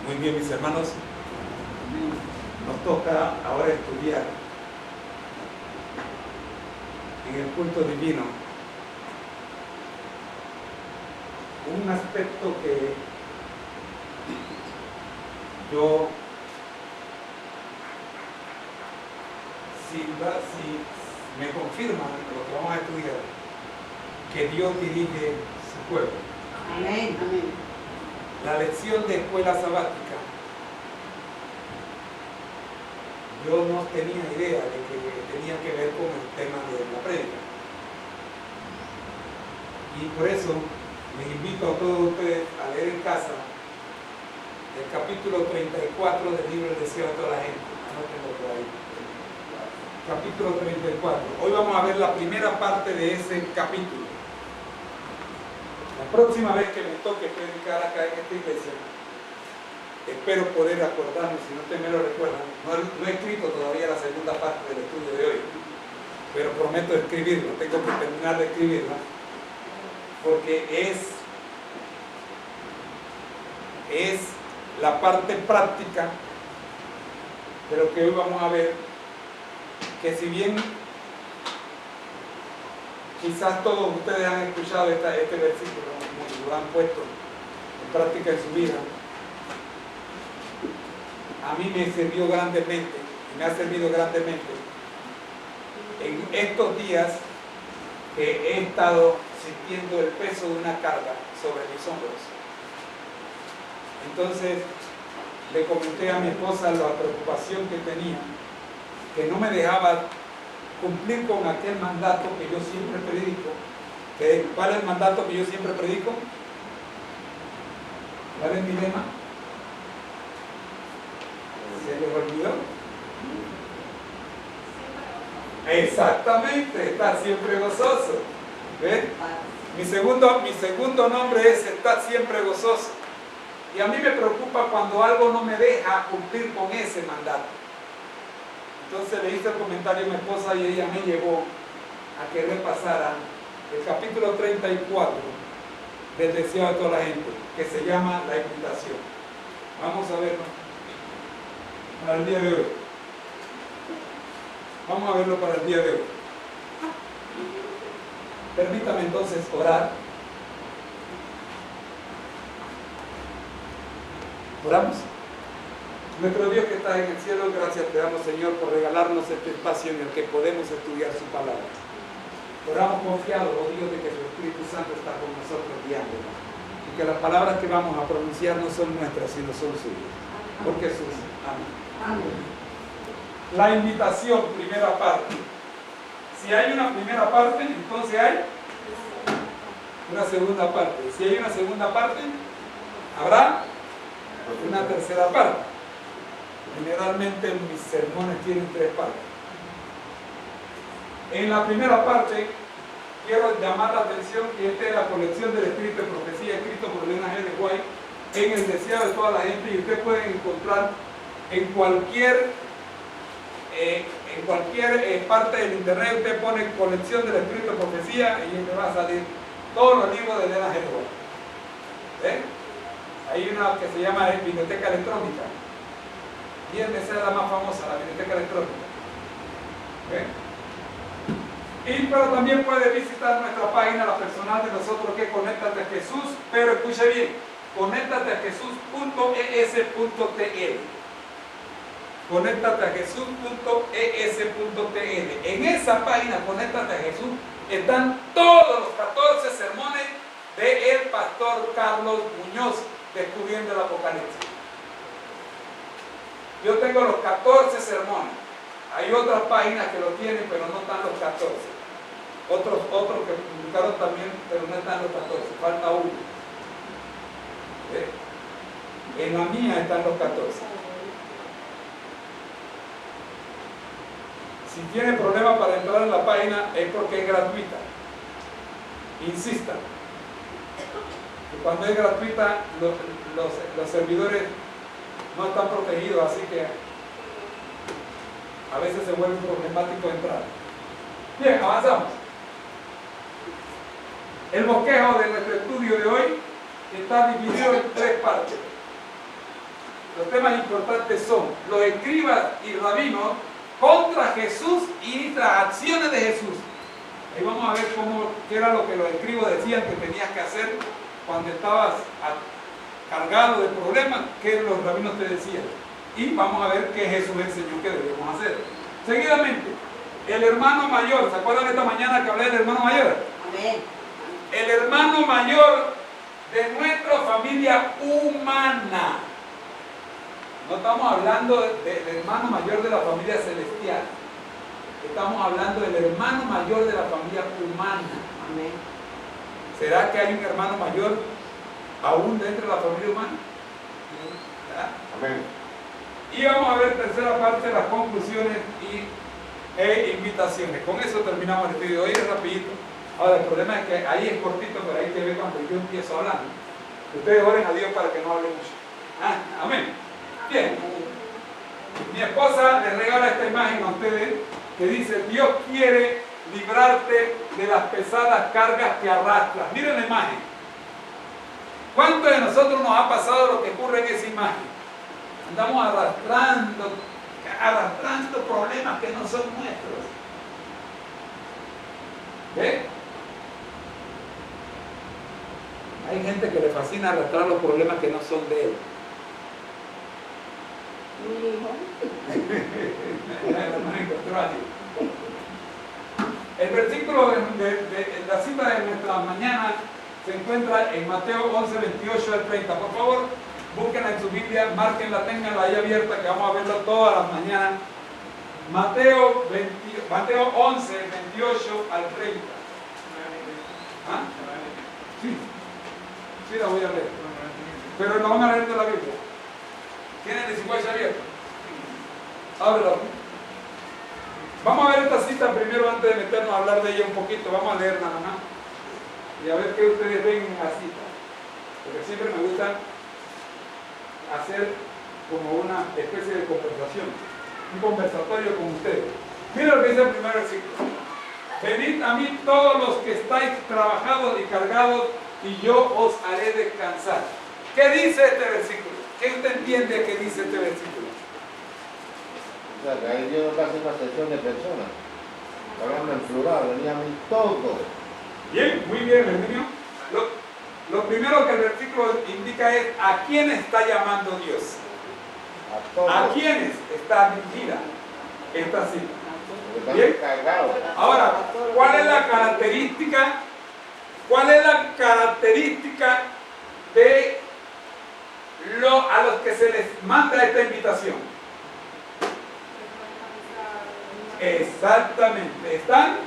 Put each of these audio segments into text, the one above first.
Muy bien, mis hermanos, nos toca ahora estudiar en el culto divino un aspecto que yo, si me confirman lo que vamos a estudiar, que Dios dirige su pueblo. Amén. Amén. La lección de escuela sabática, yo no tenía idea de que tenía que ver con el tema de la prédica. Y por eso les invito a todos ustedes a leer en casa el capítulo 34 del libro El deseo de toda la gente. Anótenlo por ahí. Capítulo 34. Hoy vamos a ver la primera parte de ese capítulo. La próxima vez que me toque predicar acá en esta iglesia, espero poder acordarme, si no ustedes me lo recuerdan, no he escrito todavía la segunda parte del estudio de hoy, pero prometo escribirlo, tengo que terminar de escribirla, porque es la parte práctica de lo que hoy vamos a ver, que si bien quizás todos ustedes han escuchado este versículo, lo han puesto en práctica en su vida, a mí me sirvió grandemente, y me ha servido grandemente en estos días que he estado sintiendo el peso de una carga sobre mis hombros. Entonces le comenté a mi esposa la preocupación que tenía, que no me dejaba cumplir con aquel mandato que yo siempre predico. ¿Cuál es el mandato que yo siempre predico? ¿Cuál es mi lema? ¿Se les olvidó? Exactamente, estar siempre gozoso. ¿Ven? Mi segundo nombre es estar siempre gozoso. Y a mí me preocupa cuando algo no me deja cumplir con ese mandato. Entonces le hice el comentario a mi esposa y ella me llevó a que repasara el capítulo 34 del deseo de toda la gente, que se llama La invitación. Vamos a verlo para el día de hoy. Vamos a verlo para el día de hoy. Permítame entonces orar. ¿Oramos? Nuestro Dios que está en el cielo, gracias te damos, Señor, por regalarnos este espacio en el que podemos estudiar su palabra. Oramos confiados, oh Dios, de que su Espíritu Santo está con nosotros guiándonos y que las palabras que vamos a pronunciar no son nuestras, sino son suyas. Por Jesús. Amén. Amén. La invitación, primera parte. Si hay una primera parte, entonces hay una segunda parte. Si hay una segunda parte, habrá una tercera parte. Generalmente mis sermones tienen tres partes. En la primera parte quiero llamar la atención que esta es la colección del Espíritu de Profecía escrito por Elena G. de White en el deseo de toda la gente, y ustedes pueden encontrar en cualquier parte del internet. Usted pone colección del Espíritu de Profecía y le va a salir todos los libros de Elena G. de White. ¿Ven? Hay una que se llama Biblioteca Electrónica. Y esa es la más famosa, la biblioteca electrónica. Pero también puede visitar nuestra página, la personal de nosotros, que es Conéctate a Jesús, pero escuche bien, conéctateajesús.es.tl. Conéctateajesús.es.tl. En esa página, Conéctate a Jesús, están todos los 14 sermones del pastor Carlos Muñoz, descubriendo el Apocalipsis. Yo tengo los 14 sermones. Hay otras páginas que lo tienen, pero no están los 14. Otros que publicaron también, pero no están los 14. Falta uno. En la mía están los 14. Si tiene problema para entrar en la página, es porque es gratuita. Insista. Y cuando es gratuita, los servidores no están protegidos, así que a veces se vuelve problemático entrar. Bien, avanzamos. El bosquejo de nuestro estudio de hoy está dividido en tres partes. Los temas importantes son los escribas y rabinos contra Jesús y las acciones de Jesús. Ahí vamos a ver qué era lo que los escribas decían que tenías que hacer cuando estabas cargado de problemas, qué los rabinos te decían. Y vamos a ver qué Jesús enseñó que debemos hacer. Seguidamente, el hermano mayor. ¿Se acuerdan esta mañana que hablé del hermano mayor? Amén. El hermano mayor de nuestra familia humana. No estamos hablando del hermano mayor de la familia celestial. Estamos hablando del hermano mayor de la familia humana. Amén. ¿Será que hay un hermano mayor aún dentro de la familia humana? ¿Verdad? Amén. Y vamos a ver tercera parte, las conclusiones e invitaciones. Con eso terminamos el estudio. Hoy es rapidito. Ahora, el problema es que ahí es cortito, pero ahí te ve cuando yo empiezo hablando. Ustedes oren a Dios para que no hable mucho. Amén. Bien. Mi esposa le regala esta imagen a ustedes que dice: Dios quiere librarte de las pesadas cargas que arrastras. Miren la imagen. ¿Cuántos de nosotros nos ha pasado lo que ocurre en esa imagen? Andamos arrastrando problemas que no son nuestros. ¿Ve? Hay gente que le fascina arrastrar los problemas que no son de él. Mi hijo. El versículo de la cita de nuestra mañana se encuentra en Mateo 11, 28 al 30. Por favor, búsquenla en su Biblia, márquenla, tenganla ahí abierta, que vamos a verla todas las mañanas. Mateo 11, 28 al 30. ¿Ah? Sí, la voy a leer. Pero la van a leer de la Biblia. ¿Tienen el 50 abierto? Ábrela. Vamos a ver esta cita primero antes de meternos a hablar de ella un poquito. Vamos a leer nada más. Y a ver qué ustedes ven en la cita. Porque siempre me gusta hacer como una especie de conversación. Un conversatorio con ustedes. Mira lo que dice el primer versículo. Venid a mí todos los que estáis trabajados y cargados, y yo os haré descansar. ¿Qué dice este versículo? ¿Qué usted entiende que dice este versículo? O sea, que ahí Dios no está haciendo una sesión de personas. Está hablando en plural, venía a mí todo. Bien, muy bien, Herminio. Lo primero que el versículo indica es a quién está llamando Dios. A todos. ¿A quiénes está dirigida esta cita? Porque Bien. están cargados. Ahora, ¿cuál es la característica? ¿Cuál es la característica de a los que se les manda esta invitación? Exactamente. Están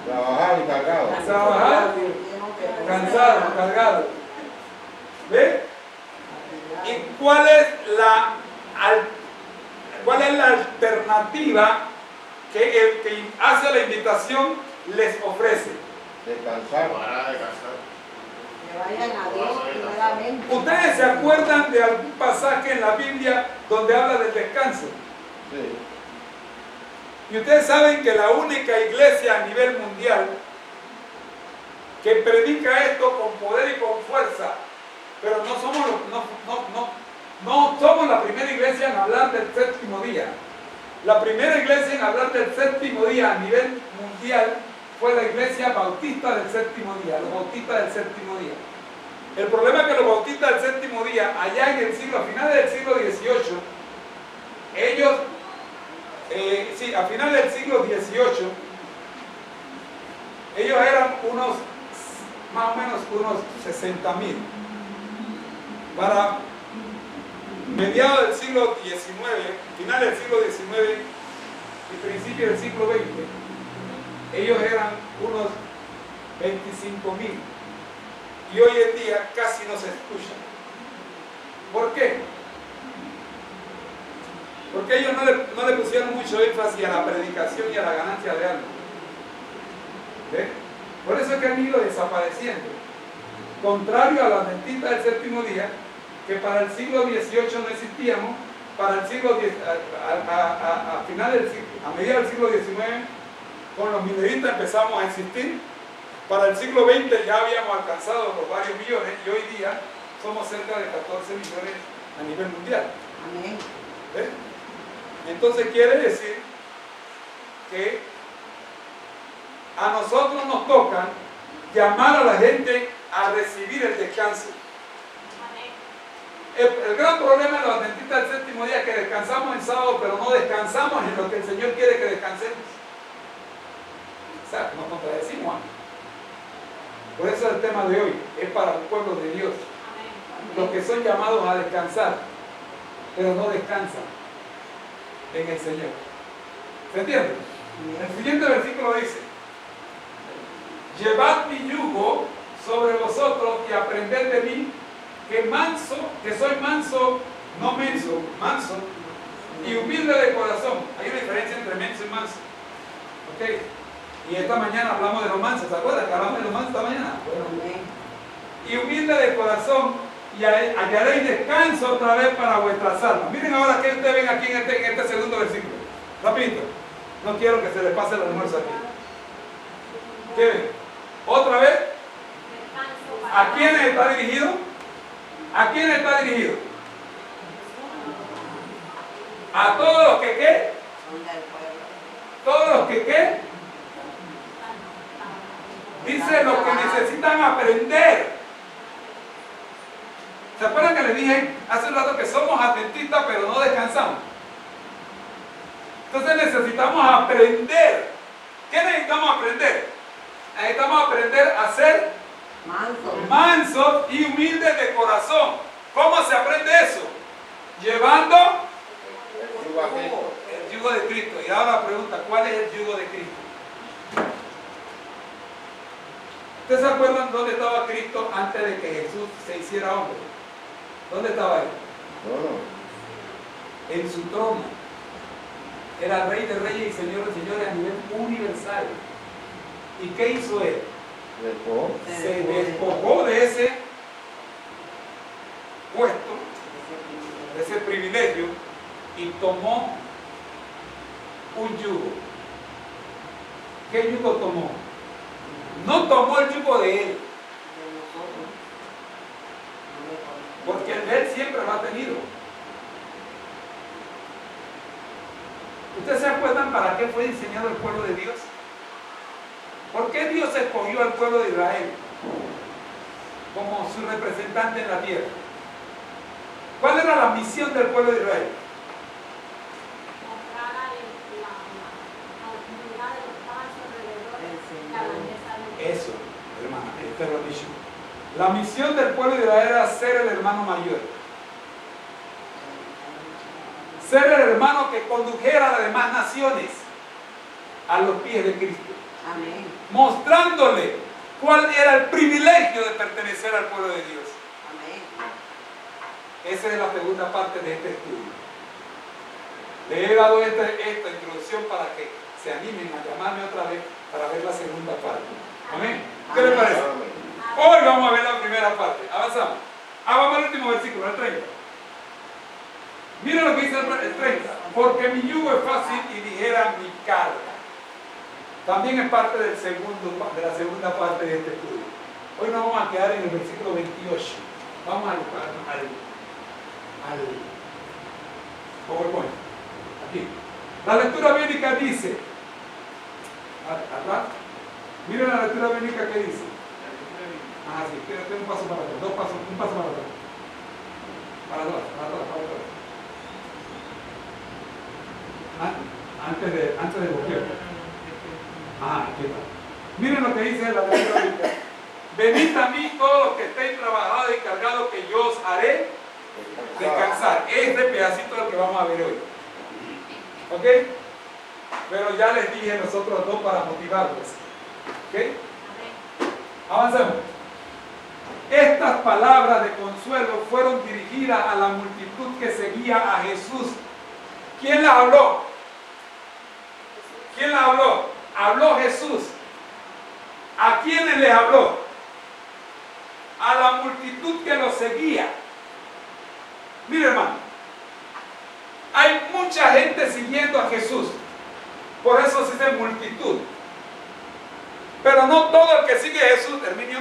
Trabajar y cargados. trabajados, cansados, cargados. ¿Ve? ¿Y cuál es la alternativa que el que hace la invitación les ofrece? Descansar. Que vayan a Dios primeramente. ¿Ustedes se acuerdan de algún pasaje en la Biblia donde habla del descanso? Sí. Y ustedes saben que la única iglesia a nivel mundial que predica esto con poder y con fuerza, pero no somos la primera iglesia en hablar del séptimo día. La primera iglesia en hablar del séptimo día a nivel mundial fue la iglesia bautista del séptimo día, los bautistas del séptimo día. El problema es que los bautistas del séptimo día, allá en el siglo, a finales del siglo XVIII, ellos, a finales del siglo XVIII, ellos eran más o menos unos 60,000. Para mediados del siglo XIX, finales del siglo XIX y principios del siglo XX, ellos eran unos 25,000. Y hoy en día casi no se escuchan. ¿Por qué? Porque ellos no le pusieron mucho énfasis a la predicación y a la ganancia de alma. ¿Ve? Por eso es que han ido desapareciendo. Contrario a la adventistas del séptimo día, que para el siglo XVIII no existíamos, para el siglo a mediados del siglo XIX, con los mineristas empezamos a existir. Para el siglo XX ya habíamos alcanzado los varios millones y hoy día somos cerca de 14 millones a nivel mundial. Amén. ¿Ves? Entonces quiere decir que a nosotros nos toca llamar a la gente a recibir el descanso. El gran problema de los adventistas del séptimo día es que descansamos el sábado, pero no descansamos en lo que el Señor quiere que descansemos. O sea, nos contradecimos. Por eso el tema de hoy es para el pueblo de Dios. Los que son llamados a descansar, pero no descansan en el Señor. ¿Se entiende? El siguiente versículo dice: llevad mi yugo sobre vosotros y aprended de mí, que soy manso, no menso, manso y humilde de corazón. Hay una diferencia entre menso y manso. ¿Ok? Y esta mañana hablamos de los mansos. ¿Se acuerdan que hablamos de los mansos esta mañana? Bueno, y humilde de corazón, y hallaréis descanso otra vez para vuestras almas. Miren ahora que ustedes ven aquí en este segundo versículo. Rapidito. No quiero que se les pase el almuerzo aquí. ¿Qué ven? Otra vez. ¿A quiénes está dirigido? ¿A quiénes está dirigido? A todos los que ¿qué? Todos los que ¿qué? Dice los que necesitan aprender. ¿Se acuerdan que les dije hace un rato que somos adventistas pero no descansamos? Entonces necesitamos aprender. ¿Qué necesitamos aprender? Necesitamos aprender a ser mansos y humildes de corazón. ¿Cómo se aprende eso? Llevando el yugo de Cristo. Y ahora la pregunta, ¿cuál es el yugo de Cristo? ¿Ustedes se acuerdan dónde estaba Cristo antes de que Jesús se hiciera hombre? ¿Dónde estaba él? En su trono. Era Rey de Reyes y Señor de Señores a nivel universal. ¿Y qué hizo él? Se despojó de ese puesto, de ese privilegio, y tomó un yugo. ¿Qué yugo tomó? No tomó el yugo de él, porque el de él siempre lo ha tenido. ¿Ustedes se acuerdan para qué fue diseñado el pueblo de Dios? ¿Por qué Dios escogió al pueblo de Israel como su representante en la tierra? ¿Cuál era la misión del pueblo de Israel? Eso, hermana, este lo he dicho. La misión del pueblo de Israel era ser el hermano mayor. Ser el hermano que condujera a las demás naciones a los pies de Cristo. Amén. Mostrándole cuál era el privilegio de pertenecer al pueblo de Dios. Amén. Esa es la segunda parte de este estudio. Le he dado esta introducción para que se animen a llamarme otra vez para ver la segunda parte. Amén. ¿Qué les parece? Hoy vamos a ver la primera parte. Avanzamos. Vamos al último versículo, el 30. Miren lo que dice el 30. Porque mi yugo es fácil y ligera mi carga. También es parte de la segunda parte de este estudio. Hoy nos vamos a quedar en el versículo 28. Vamos al PowerPoint. Aquí. La lectura bíblica dice, atrás, miren la lectura bíblica que dice. Sí, tengo un paso para atrás, un paso para atrás. Para atrás. Antes de volver. Aquí está. Miren lo que dice la lectura bíblica. Venid a mí todos los que estéis trabajados y cargados, que yo os haré descansar. Este pedacito es lo que vamos a ver hoy. ¿Ok? Pero ya les dije nosotros dos para motivarlos. ¿Ok? Avanzamos. Estas palabras de consuelo fueron dirigidas a la multitud que seguía a Jesús. ¿Quién las habló? ¿Quién las habló? Habló Jesús. ¿A quiénes les habló? A la multitud que lo seguía. Mire, hermano, hay mucha gente siguiendo a Jesús. Por eso se dice multitud. Pero no todo el que sigue a Jesús, Herminio,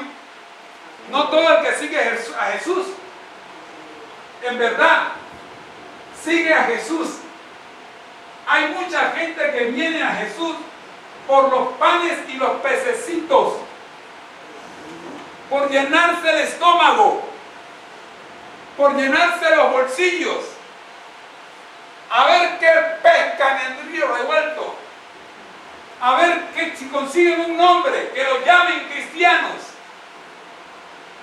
no todo el que sigue a Jesús, en verdad, sigue a Jesús. Hay mucha gente que viene a Jesús por los panes y los pececitos, por llenarse el estómago, por llenarse los bolsillos, a ver qué pescan en el río revuelto, a ver que si consiguen un nombre, que los llamen cristianos,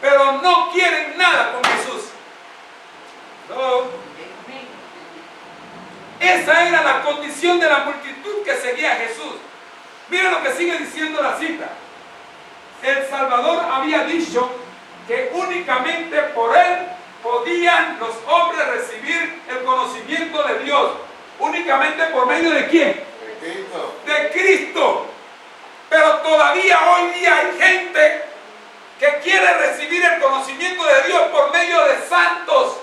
pero no quieren nada con Jesús. ¿No? Esa era la condición de la multitud que seguía a Jesús. Miren lo que sigue diciendo la cita. El Salvador había dicho que únicamente por él podían los hombres recibir el conocimiento de Dios. ¿Únicamente por medio de quién? De Cristo. De Cristo. Pero todavía hoy día hay gente que quiere recibir el conocimiento de Dios por medio de santos,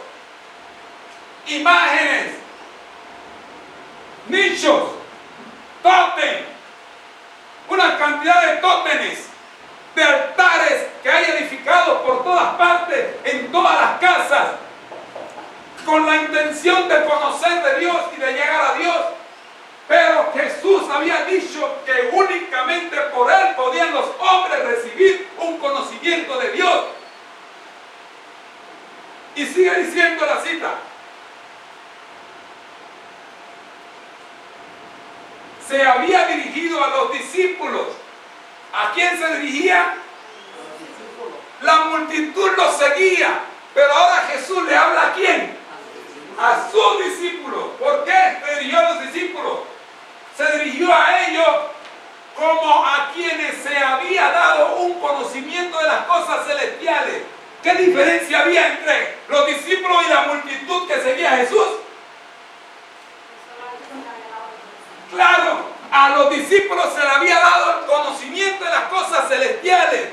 imágenes, nichos, tótem, una cantidad de tótenes, de altares que hay edificados por todas partes, en todas las casas, con la intención de conocer de Dios y de llegar a Dios. Pero Jesús había dicho que únicamente por él podían los hombres recibir un conocimiento de Dios. Y sigue diciendo la cita. Se había dirigido a los discípulos. ¿A quién se dirigía? La multitud lo seguía. Pero ahora Jesús le habla ¿a quién? A sus discípulos. ¿Por qué se dirigió a los discípulos? Se dirigió a ellos como a quienes se había dado un conocimiento de las cosas celestiales. ¿Qué diferencia había entre los discípulos y la multitud que seguía a Jesús? Claro, a los discípulos se le había dado el conocimiento de las cosas celestiales.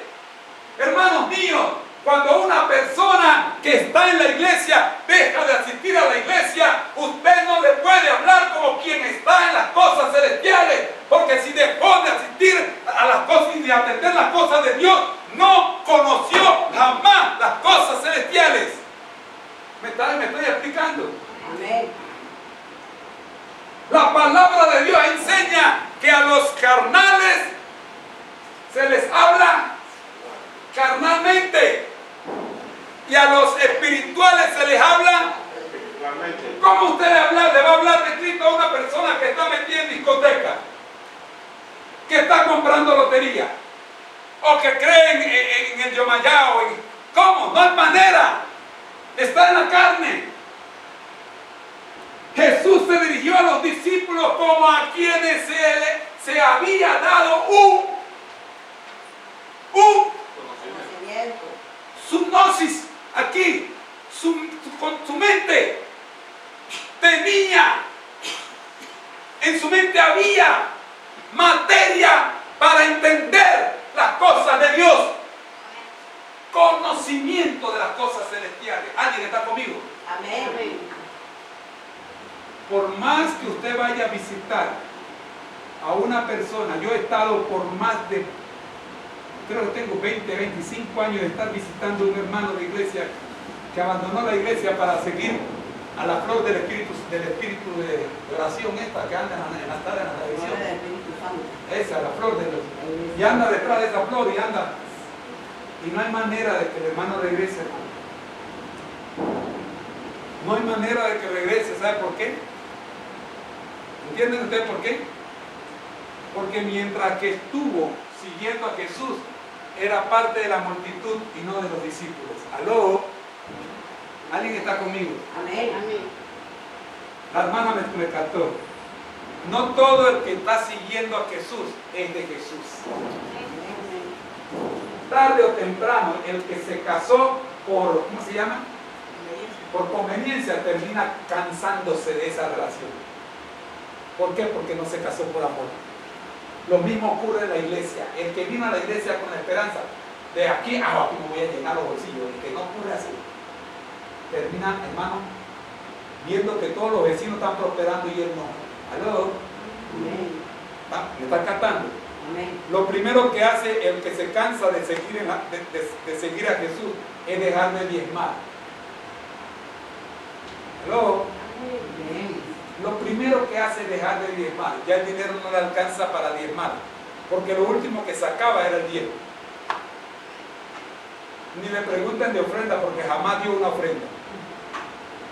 Hermanos míos, cuando una persona que está en la iglesia deja de asistir a la iglesia, usted no le puede hablar como quien está en las cosas celestiales, porque si dejó de asistir a las cosas y de atender las cosas de Dios, no conoció jamás las cosas celestiales. ¿Me estoy explicando? Amén. La palabra de Dios enseña que a los carnales se les habla carnalmente y a los espirituales se les habla Espiritualmente. ¿cómo usted le va a hablar de Cristo a una persona que está metida en discoteca, que está comprando lotería o que cree en el yomayao? ¿Cómo? No hay manera, está en la carne. Jesús se dirigió a los discípulos como a quienes se había dado Conocimiento. su gnosis, aquí, con su mente tenía, en su mente había materia para entender las cosas de Dios, conocimiento de las cosas celestiales. ¿Alguien está conmigo? Amén. Por más que usted vaya a visitar a una persona, yo he estado por más de, creo que tengo 20, 25 años de estar visitando a un hermano de iglesia que abandonó la iglesia para seguir a la flor del espíritu de oración esta que anda en las tardes en la televisión. Gloria al Espíritu Santo. Esa, la flor de los... Y anda detrás de esa flor y anda. Y no hay manera de que el hermano regrese, hermano. No hay manera de que regrese. ¿Sabe por qué? ¿Entienden ustedes por qué? Porque mientras que estuvo siguiendo a Jesús, era parte de la multitud y no de los discípulos. ¿Aló? ¿Alguien está conmigo? Amén. La hermana me captó. No todo el que está siguiendo a Jesús es de Jesús. Tarde o temprano, el que se casó por, ¿cómo se llama? Por conveniencia, termina cansándose de esa relación. ¿Por qué? Porque no se casó por amor. Lo mismo ocurre en la iglesia. El que vino a la iglesia con la esperanza de aquí a aquí me voy a llenar los bolsillos, el que no ocurre así, termina, hermano, viendo que todos los vecinos están prosperando y él no. ¿Aló? Amén. ¿Me están captando? Amén. Lo primero que hace el que se cansa de seguir, de seguir a Jesús es dejar de diezmar. ¿Aló? Amén. Amén. Lo primero que hace es dejar de diezmar. Ya el dinero no le alcanza para diezmar, porque lo último que sacaba era el diezmo. Ni le pregunten de ofrenda, porque jamás dio una ofrenda.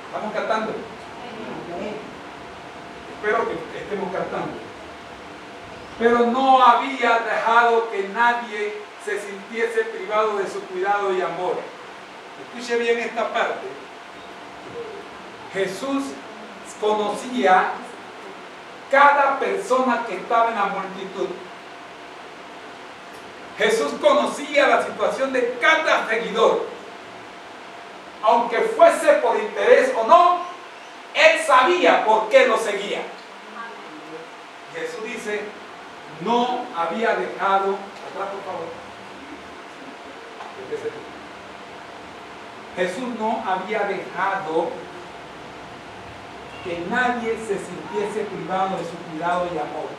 ¿Estamos captando? Amén. Espero que estemos captando. Pero no había dejado que nadie se sintiese privado de su cuidado y amor. Escuche bien esta parte. Jesús conocía cada persona que estaba en la multitud. Jesús conocía la situación de cada seguidor. Aunque fuese por interés o no, Él sabía por qué lo seguía. Jesús dice, no había dejado, atrás por favor. Jesús no había dejado que nadie se sintiese privado de su cuidado y amor.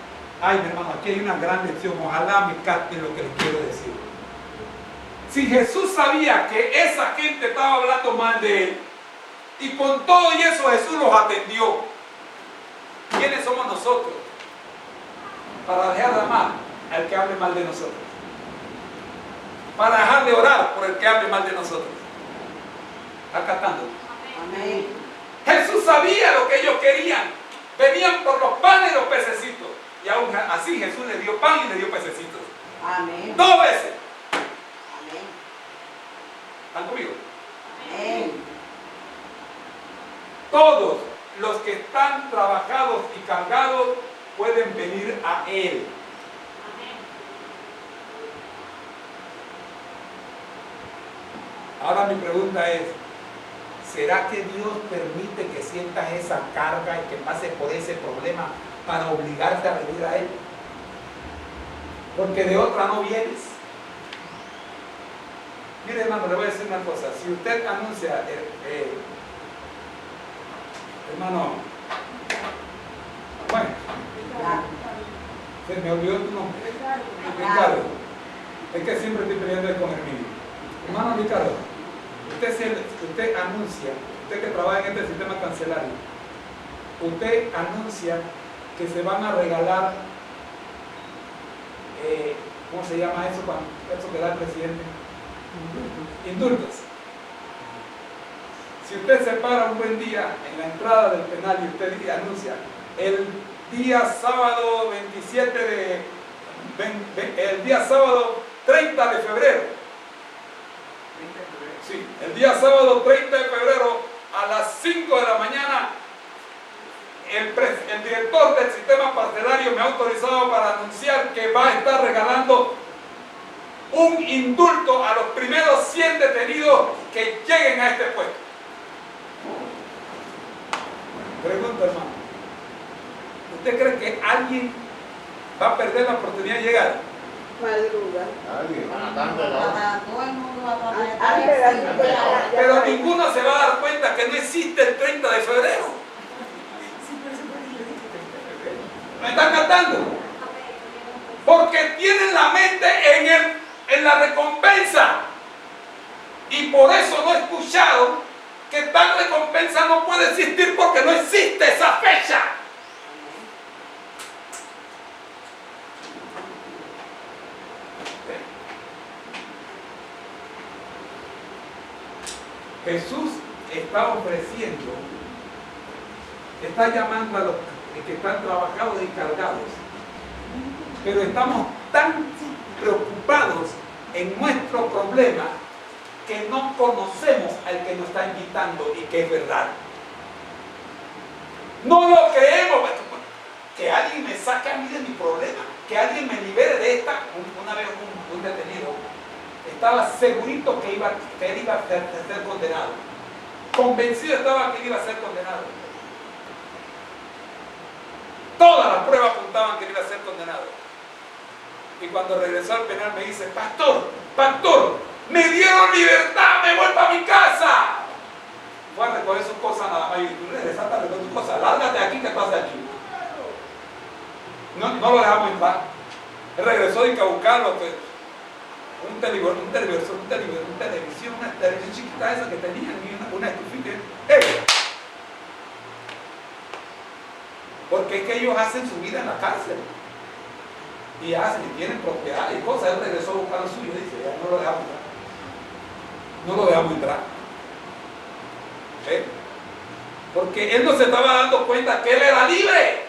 Ay, mi hermano, aquí hay una gran lección. Ojalá me capten lo que les quiero decir. Si Jesús sabía que esa gente estaba hablando mal de Él, y con todo y eso Jesús los atendió, ¿quiénes somos nosotros para dejar de amar al que hable mal de nosotros? Para dejar de orar por el que hable mal de nosotros. ¿Está captando? Amén. Jesús sabía lo que ellos querían. Venían por los panes y los pececitos. Y aún así Jesús les dio pan y les dio pececitos. Amén. 2 veces. Amén. ¿Están conmigo? Amén. Todos los que están trabajados y cargados pueden venir a Él. Ahora mi pregunta es, ¿será que Dios permite que sientas esa carga y que pases por ese problema para obligarte a venir a Él? Porque de otra no vienes. Mire, hermano, le voy a decir una cosa. Si usted anuncia, hermano, bueno, se me olvidó tu nombre. Ricardo. Es que siempre estoy peleando con el mío. Hermano Ricardo, usted anuncia, usted que trabaja en este sistema cancelario, usted anuncia que se van a regalar, ¿cómo se llama eso? Eso que da el presidente. Indultos. Si usted se para un buen día en la entrada del penal y usted anuncia el día sábado 30 de febrero. Sí, el día sábado 30 de febrero a las 5 de la mañana el director del sistema parcelario me ha autorizado para anunciar que va a estar regalando un indulto a los primeros 100 detenidos que lleguen a este puesto. Pregunta, hermano, ¿usted cree que alguien va a perder la oportunidad de llegar? Madruga. Alguien. Todo el mundo va a trabajar. Pero ninguno se va a dar cuenta que no existe el 30 de febrero. ¿Me están captando? Porque tienen la mente en la recompensa. Y por eso no he escuchado que tal recompensa no puede existir, porque no existe esa fecha. Jesús está ofreciendo, está llamando a los que están trabajados y cargados, pero estamos tan preocupados en nuestro problema que no conocemos al que nos está invitando y que es verdad. No lo creemos. Que alguien me saque a mí de mi problema, que alguien me libere de esta. Una vez un detenido estaba segurito que él iba a ser condenado. Convencido estaba que él iba a ser condenado. Todas las pruebas apuntaban que él iba a ser condenado. Y cuando regresó al penal me dice: pastor, me dieron libertad, me voy para mi casa. Voy a recoger sus cosas nada más. Y tú regresaste a recoger tus cosas, lárgate aquí, ¿qué pasa aquí? No lo dejamos en paz. Él regresó y que a buscarlo, pues, una televisión chiquita esa que tenían, y una estufita. ¡Ey! Porque es que ellos hacen su vida en la cárcel. Y hacen, y tienen propiedad y cosas. Él regresó a buscar lo suyo, dice, ya no lo dejamos entrar. No lo dejamos entrar. ¿Eh? Porque él no se estaba dando cuenta que él era libre.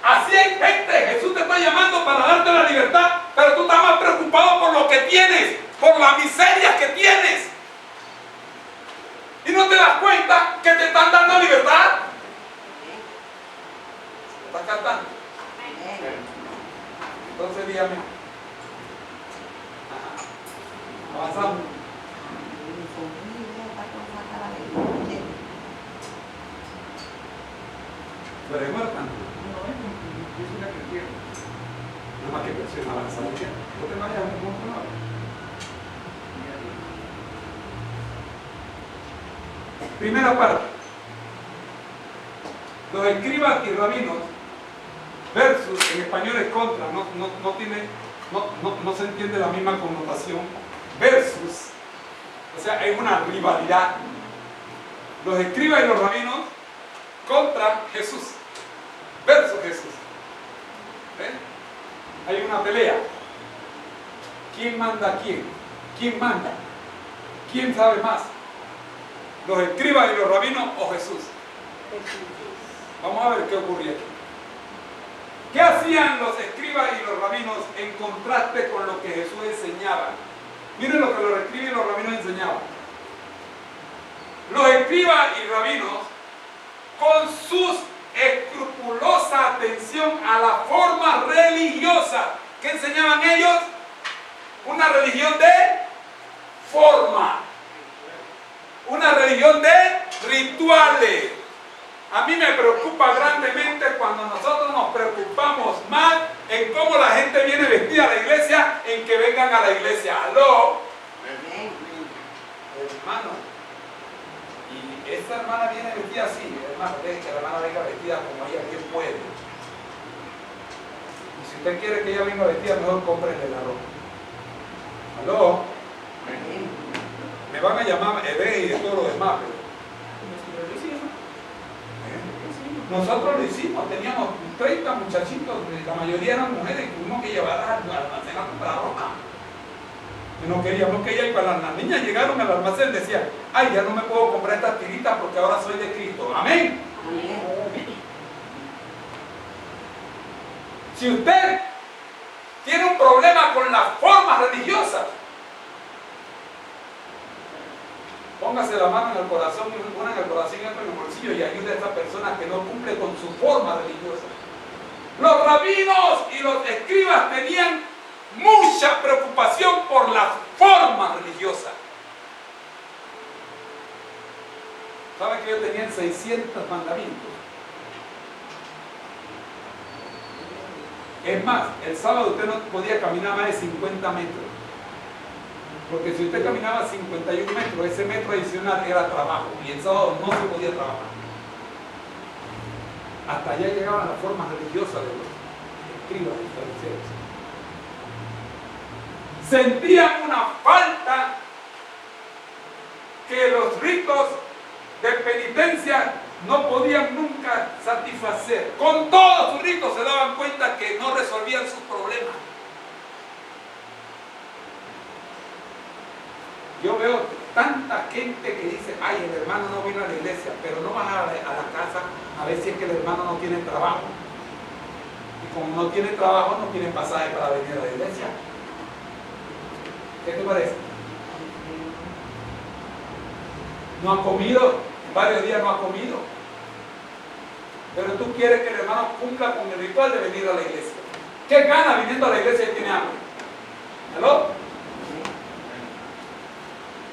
Así hay gente. Jesús te está llamando para darte la libertad, pero tú estás más preocupado por lo que tienes, por las miserias que tienes. Y no te das cuenta que te están dando libertad. ¿Estás cantando? Entonces dígame. Avanzamos. Pero es muerta. Yo soy la que quiero. Nada más que presiona avanza mucho. No te vayas a un punto nuevo. Primera parte. Los escribas y rabinos versus, en español es contra, no se entiende la misma connotación. Versus, o sea, hay una rivalidad. Los escribas y los rabinos contra Jesús, versus Jesús. ¿Ven? Hay una pelea. ¿Quién manda a quién? ¿Quién manda? ¿Quién sabe más? ¿Los escribas y los rabinos o Jesús? Vamos a ver qué ocurría aquí. ¿Qué hacían los escribas y los rabinos en contraste con lo que Jesús enseñaba? Miren lo que los escribas y los rabinos enseñaban. Los escribas y rabinos, con su escrupulosa atención a la forma religiosa, ¿qué enseñaban ellos? Una religión de forma. Una religión de rituales. A mí me preocupa grandemente cuando nosotros nos preocupamos más en cómo la gente viene vestida a la iglesia, en que vengan a la iglesia. ¿Aló? Hermano. Y esta hermana viene vestida así. Hermano, deje que la hermana venga vestida como ella bien puede. Y si usted quiere que ella venga vestida, mejor cómprenle la ropa. ¿Aló? Me van a llamar Eve y de todo lo demás, pero nosotros lo hicimos, teníamos 30 muchachitos, la mayoría eran mujeres, que tuvimos que llevarlas al almacén a comprar ropa. Y no queríamos que ella, y cuando las niñas llegaron al almacén decían, ay, ya no me puedo comprar estas tiritas porque ahora soy de Cristo. Amén. Amén. Si usted tiene un problema con las formas religiosas, póngase la mano en el corazón, una en el corazón y otra en el bolsillo, y ayude a esta persona que no cumple con su forma religiosa. Los rabinos y los escribas tenían mucha preocupación por la forma religiosa. ¿Saben que ellos tenían 600 mandamientos? Es más, el sábado usted no podía caminar más de 50 metros. Porque si usted caminaba 51 metros, ese metro adicional era trabajo. Y el sábado no se podía trabajar. Hasta allá llegaban las formas religiosas de los escribas y fariseos. Sentían una falta que los ritos de penitencia no podían nunca satisfacer. Con todos sus ritos se daban cuenta que no resolvían sus problemas. Yo veo tanta gente que dice, ay, el hermano no vino a la iglesia, pero no vas a la casa a ver si es que el hermano no tiene trabajo. Y como no tiene trabajo, no tiene pasaje para venir a la iglesia. ¿Qué te parece? No ha comido, varios días no ha comido. Pero tú quieres que el hermano cumpla con el ritual de venir a la iglesia. ¿Qué gana viniendo a la iglesia y tiene hambre? ¿Aló?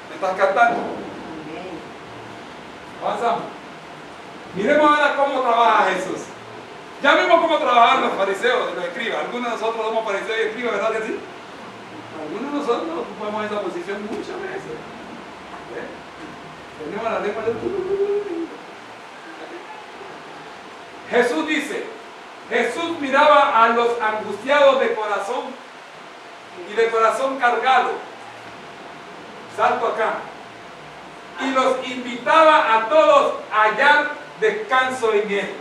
¿Me estás cantando? Avanzamos. Miremos ahora cómo trabaja Jesús. Ya vimos cómo trabajan los fariseos y los escribas. Algunos de nosotros somos fariseos y escribas, ¿verdad que sí? Algunos de nosotros ocupamos esa posición muchas veces. Tenemos la lengua de... Jesús dice, Jesús miraba a los angustiados de corazón y de corazón cargado. Salto acá. Y los invitaba a todos a hallar descanso en Él.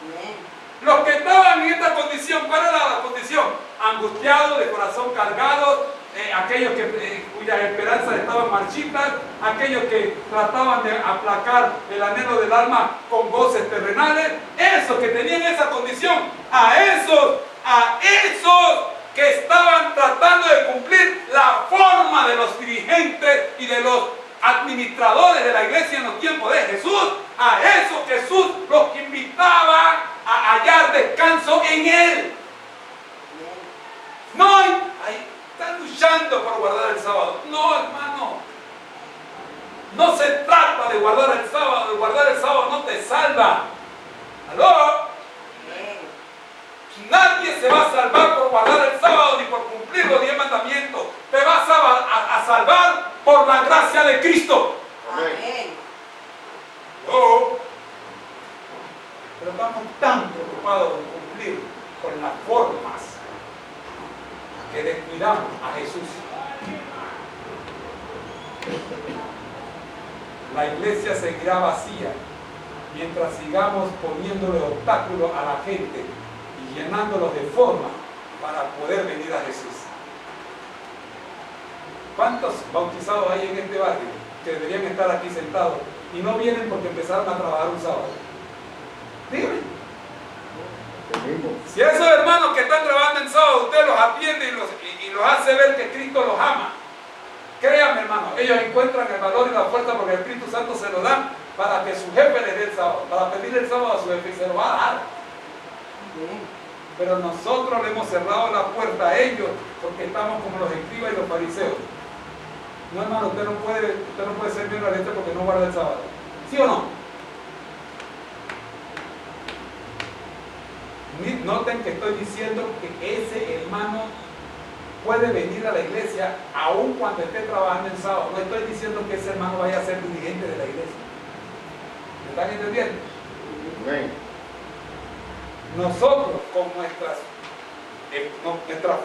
Amén. Los que estaban en esta condición, ¿cuál era la condición? Angustiados, de corazón cargado, aquellos cuyas esperanzas estaban marchitas, aquellos que trataban de aplacar el anhelo del alma con goces terrenales, esos que tenían esa condición, a esos que estaban tratando de cumplir la forma de los dirigentes y de los administradores de la iglesia en los tiempos de Jesús, a esos Jesús los invitaba a hallar descanso en Él. No están luchando por guardar el sábado. No, hermano. No se trata de guardar el sábado. De guardar el sábado no te salva. ¿Aló? Nadie se va a salvar por guardar el sábado ni por cumplir los 10 mandamientos. Te vas a salvar por la gracia de Cristo. Amén. ¿Aló? Pero estamos tan preocupados de cumplir con las formas que descuidamos a Jesús. La iglesia seguirá vacía mientras sigamos poniéndole obstáculos a la gente y llenándolos de forma para poder venir a Jesús. ¿Cuántos bautizados hay en este barrio que deberían estar aquí sentados y no vienen porque empezaron a trabajar un sábado? Dígame. Si esos hermanos que están trabajando en sábado, usted los atiende y los hace ver que Cristo los ama, créanme, hermano, ellos encuentran el valor y la fuerza porque el Espíritu Santo se lo da para que su jefe les dé el sábado, para pedir el sábado a su jefe y se lo va a dar. Pero nosotros le hemos cerrado la puerta a ellos porque estamos como los escribas y los fariseos. No, hermano, usted no puede servir a la gente porque no guarda el sábado. ¿Sí o no? Noten que estoy diciendo que ese hermano puede venir a la iglesia aun cuando esté trabajando en sábado. No estoy diciendo que ese hermano vaya a ser dirigente de la iglesia. ¿Me están entendiendo? Amén. Nosotros, con nuestra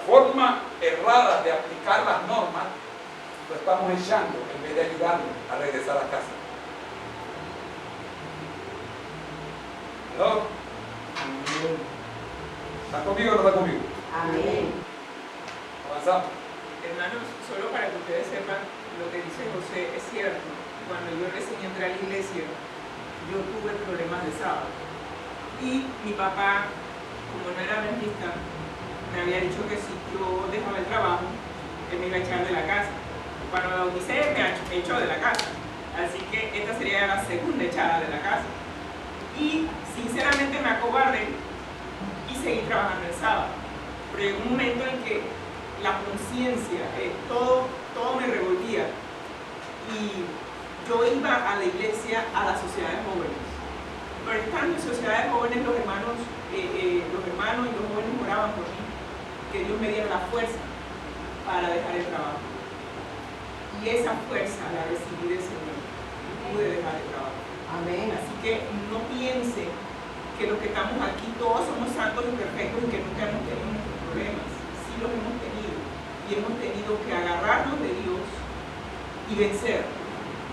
forma errada de aplicar las normas, lo estamos echando en vez de ayudarlo a regresar a casa. ¿No? ¿Están conmigo o no están conmigo? Amén. Avanzamos. Hermanos, solo para que ustedes sepan, lo que dice José es cierto. Cuando yo recién entré a la iglesia, yo tuve problemas de sábado. Y mi papá, como no era adventista, me había dicho que si yo dejaba el trabajo, él me iba a echar de la casa. Cuando me bauticé, me echó de la casa. Así que esta sería la segunda echada de la casa. Y sinceramente me acobardé y seguí trabajando el sábado. Pero llegó un momento en que la conciencia, todo me revolvía. Y yo iba a la iglesia, a las sociedades jóvenes. Pero estando en sociedades jóvenes, los hermanos y los jóvenes oraban por mí, que Dios me diera la fuerza para dejar el trabajo. Y esa fuerza la recibí del Señor y pude dejar el trabajo. Amén. Así que no piensen que los que estamos aquí todos somos santos y perfectos y que nunca hemos tenido nuestros problemas. Sí los hemos tenido y hemos tenido que agarrarnos de Dios y vencer.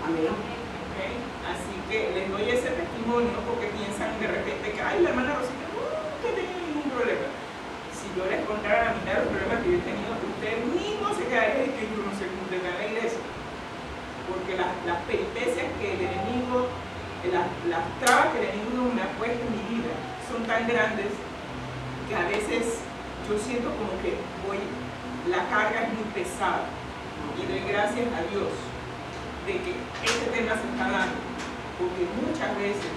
Amén. ¿Okay? Así que les doy ese testimonio porque piensan de repente que ay, la hermana Rosita no tenía ningún problema. Si yo les contara la mitad de los problemas que yo he tenido, ustedes mismos se quedarían que yo no sé cómo en la iglesia. Porque las peripecias que el enemigo, las trabas que el enemigo me ha puesto en mi vida son tan grandes que a veces yo siento como que la carga es muy pesada. Y doy gracias a Dios de que este tema se está dando, porque muchas veces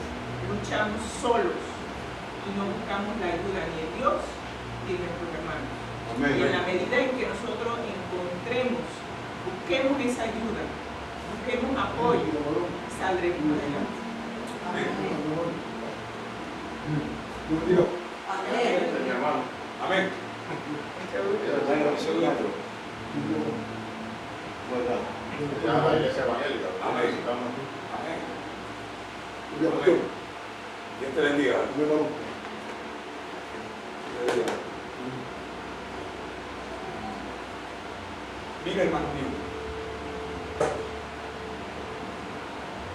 luchamos solos y no buscamos la ayuda ni de Dios ni de nuestros hermanos. Amén. Y en la medida en que nosotros busquemos esa ayuda, busquemos apoyo, saldremos adelante. Amén. Amén. Mi hermano. Amén. Ya la iglesia evangélica. Amén. Estamos- Amén. Amén. Dios te bendiga. Dios te bendiga. Mira, hermano mío,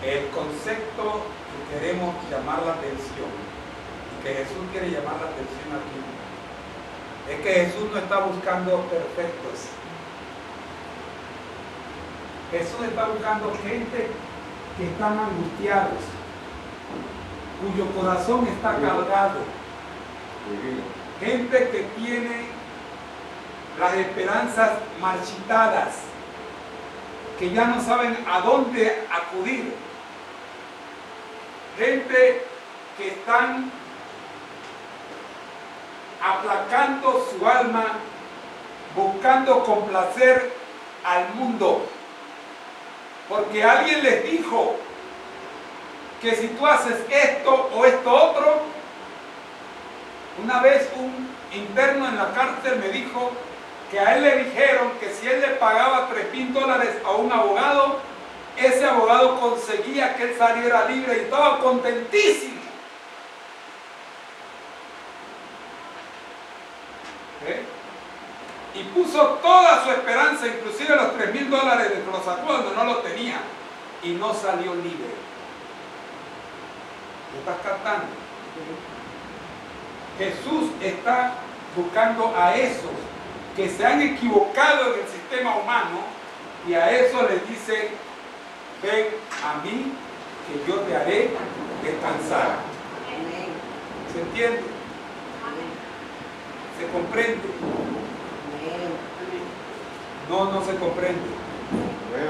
El concepto que queremos llamar la atención, y que Jesús quiere llamar la atención aquí, es que Jesús no está buscando perfectos. Jesús está buscando gente que están angustiados, cuyo corazón está cargado, gente que tiene las esperanzas marchitadas, que ya no saben a dónde acudir, gente que están aplacando su alma, buscando complacer al mundo, porque alguien les dijo que si tú haces esto o esto otro. Una vez un interno en la cárcel me dijo que a él le dijeron que si él le pagaba $3,000 a un abogado, ese abogado conseguía que él saliera libre y estaba contentísimo. Y puso toda su esperanza, inclusive los $3,000 de que lo sacó cuando no lo tenía, y no salió libre. ¿Me estás captando? Jesús está buscando a esos que se han equivocado en el sistema humano, y a eso les dice: ven a mí que yo te haré descansar. ¿Se entiende? ¿Se comprende? No, no se comprende.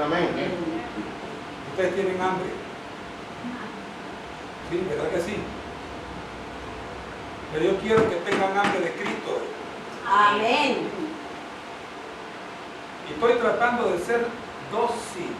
Amén. Ustedes tienen hambre. Sí, ¿verdad que sí? Pero yo quiero que tengan hambre de Cristo. Amén. Y estoy tratando de ser dócil.